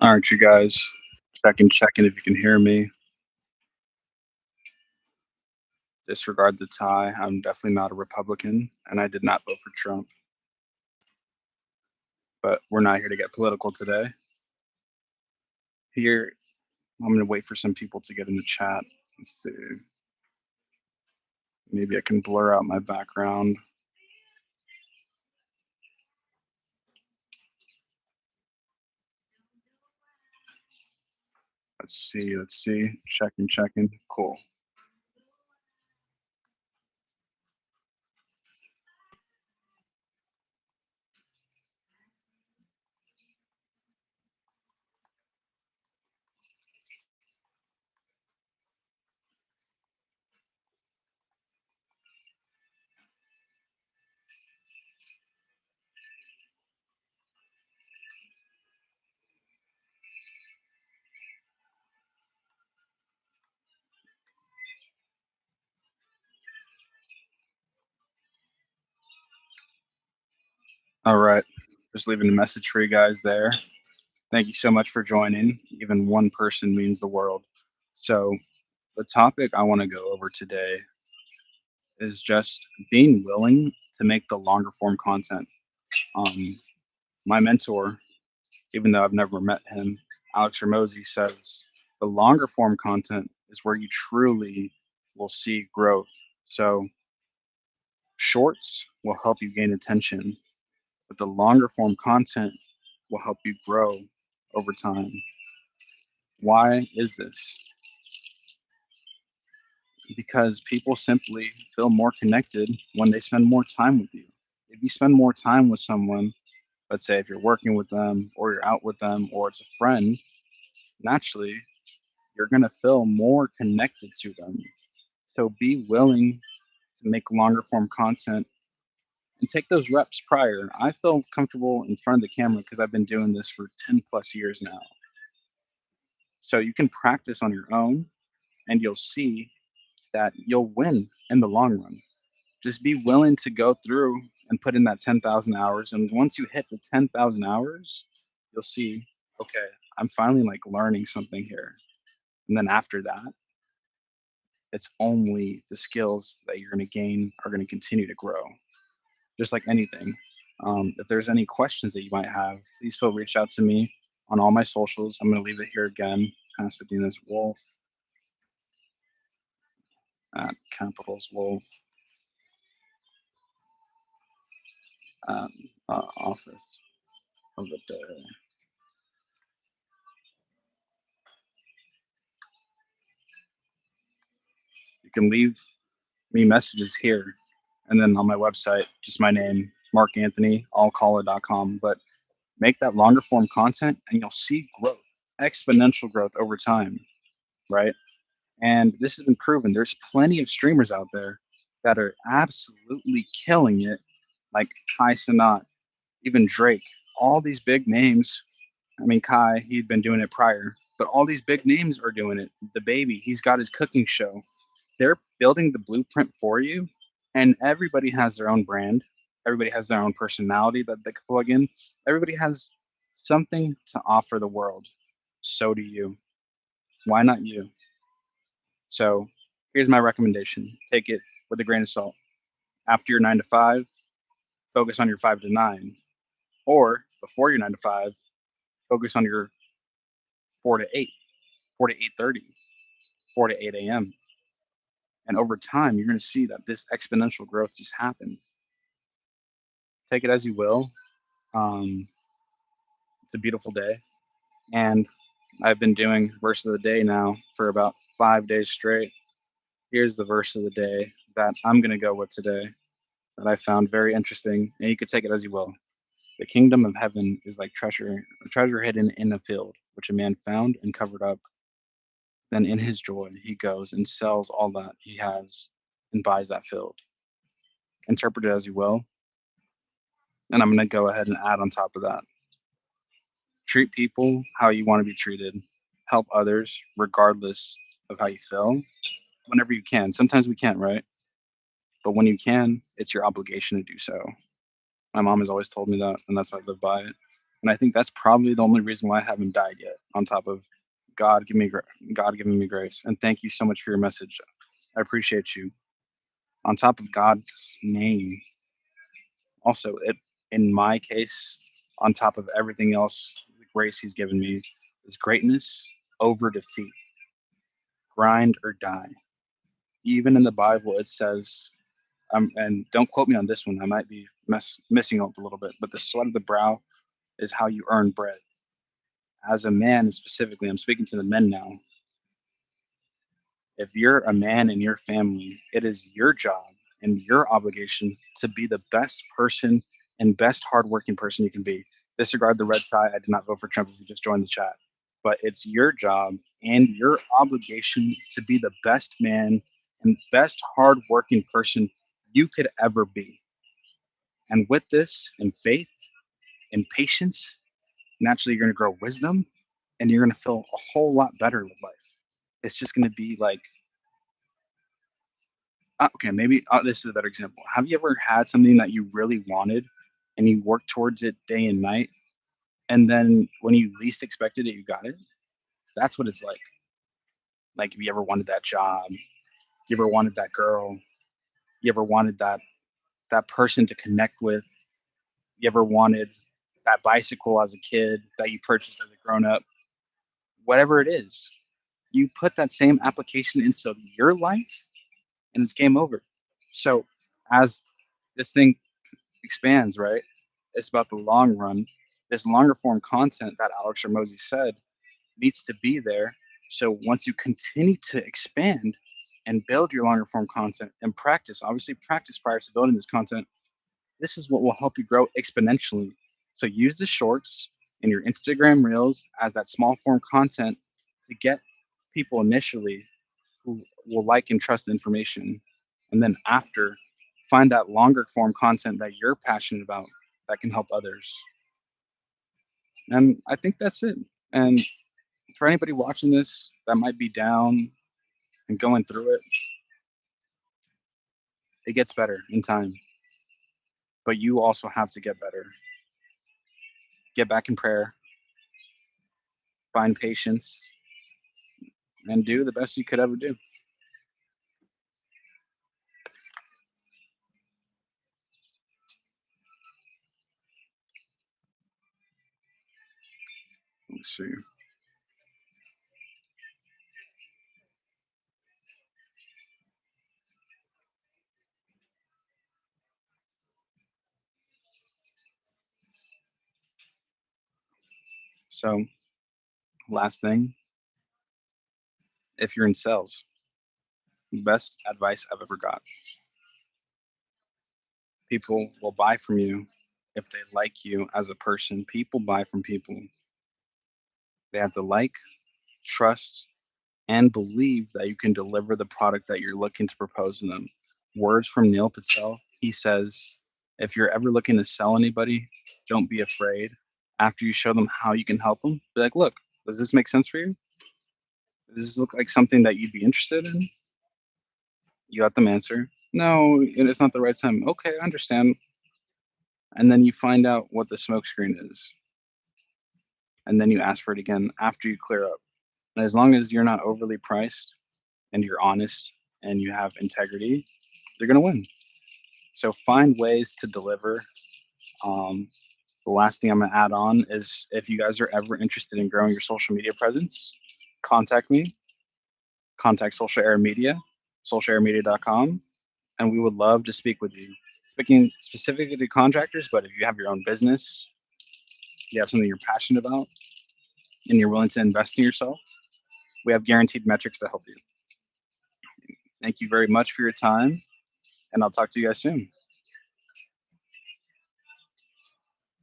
All right, you guys. Checking if you can hear me. Disregard the tie. I'm definitely not a Republican, and I did not vote for Trump. But we're not here to get political today. Here, I'm going to wait for some people to get in the chat. Let's see. Maybe I can blur out my background. Let's see. Checking. Cool. All right. Just leaving a message for you guys there. Thank you so much for joining. Even one person means the world. So, the topic I want to go over today is just being willing to make the longer form content. My mentor, even though I've never met him, Alex Hormozi, says the longer form content is where you truly will see growth. So shorts will help you gain attention, but the longer form content will help you grow over time. Why is this? Because people simply feel more connected when they spend more time with you. If you spend more time with someone, let's say if you're working with them or you're out with them or it's a friend, naturally you're going to feel more connected to them. So be willing to make longer form content and take those reps prior. I feel comfortable in front of the camera because I've been doing this for 10 plus years now. So you can practice on your own and you'll see that you'll win in the long run. Just be willing to go through and put in that 10,000 hours. And once you hit the 10,000 hours, you'll see, okay, I'm finally like learning something here. And then after that, it's only the skills that you're going to gain are going to continue to grow, just like anything. If there's any questions that you might have, please feel reach out to me on all my socials. I'm going to leave it here again. Pasadena's Wolf at Capitals Wolf at Office of the Day. You can leave me messages here and then on my website, just my name, Mark Anthony, allcaller.com. But make that longer form content and you'll see growth, exponential growth over time, right? And this has been proven. There's plenty of streamers out there that are absolutely killing it, like Kai Cenat, even Drake, all these big names. I mean, Kai, he'd been doing it prior, but all these big names are doing it. The baby, he's got his cooking show. They're building the blueprint for you, and everybody has their own brand. Everybody has their own personality that they can plug in. Everybody has something to offer the world. So do you. Why not you? So here's my recommendation. Take it with a grain of salt. After your 9 to 5, focus on your 5 to 9. Or before your 9 to 5, focus on your 4 to 8, 4 to 8:30, 4 to 8 a.m. And over time, you're going to see that this exponential growth just happens. Take it as you will. Um, it's a beautiful day. And I've been doing verse of the day now for about 5 days straight. Here's the verse of the day that I'm going to go with today that I found very interesting. And you can take it as you will. The kingdom of heaven is like a treasure hidden in a field, which a man found and covered up. Then in his joy, he goes and sells all that he has and buys that field. Interpret it as you will. And I'm going to go ahead and add on top of that. Treat people how you want to be treated. Help others regardless of how you feel whenever you can. Sometimes we can't, right? But when you can, it's your obligation to do so. My mom has always told me that, and that's why I live by it. And I think that's probably the only reason why I haven't died yet. On top of God, God giving me grace. And thank you so much for your message. I appreciate you. On top of God's name, also it in my case, on top of everything else, the grace He's given me is greatness over defeat, grind or die. Even in the Bible, it says, and don't quote me on this one, I might be missing up a little bit, but the sweat of the brow is how you earn bread. As a man, specifically, I'm speaking to the men now. If you're a man in your family, it is your job and your obligation to be the best person and best hardworking person you can be. Disregard the red tie. I did not vote for Trump if you just joined the chat. But it's your job and your obligation to be the best man and best hardworking person you could ever be. And with this and faith and patience, naturally you're going to grow wisdom and you're going to feel a whole lot better with life. It's just going to be like, okay, maybe this is a better example. Have you ever had something that you really wanted and you worked towards it day and night, and then when you least expected it, you got it? That's what it's like. Like, if you ever wanted that job, you ever wanted that girl, you ever wanted that person to connect with, you ever wanted that bicycle as a kid that you purchased as a grown up, whatever it is, you put that same application into your life, and it's game over. So, as this thing expands, right? It's about the long run. This longer form content that Alex Hormozi said needs to be there. So once you continue to expand and build your longer form content and practice, obviously practice prior to building this content, this is what will help you grow exponentially. So use the shorts in your Instagram reels as that small form content to get people initially who will like and trust the information. And then after, find that longer form content that you're passionate about that can help others. And I think that's it. And for anybody watching this that might be down and going through it, it gets better in time. But you also have to get better. Get back in prayer, find patience, and do the best you could ever do. Let's see. So, last thing, if you're in sales, best advice I've ever got. People will buy from you if they like you as a person. People buy from people. They have to like, trust, and believe that you can deliver the product that you're looking to propose to them. Words from Neil Patel. He says, if you're ever looking to sell anybody, don't be afraid. After you show them how you can help them, be like, look, does this make sense for you? Does this look like something that you'd be interested in? You let them answer, no, it's not the right time. Okay, I understand. And then you find out what the smoke screen is. And then you ask for it again after you clear up. And as long as you're not overly priced and you're honest and you have integrity, they're going to win. So find ways to deliver. Um, the last thing I'm going to add on is if you guys are ever interested in growing your social media presence, contact me. Contact Social Air Media, socialairmedia.com, and we would love to speak with you. Speaking specifically to contractors, but if you have your own business, you have something you're passionate about, and you're willing to invest in yourself, we have guaranteed metrics to help you. Thank you very much for your time, and I'll talk to you guys soon.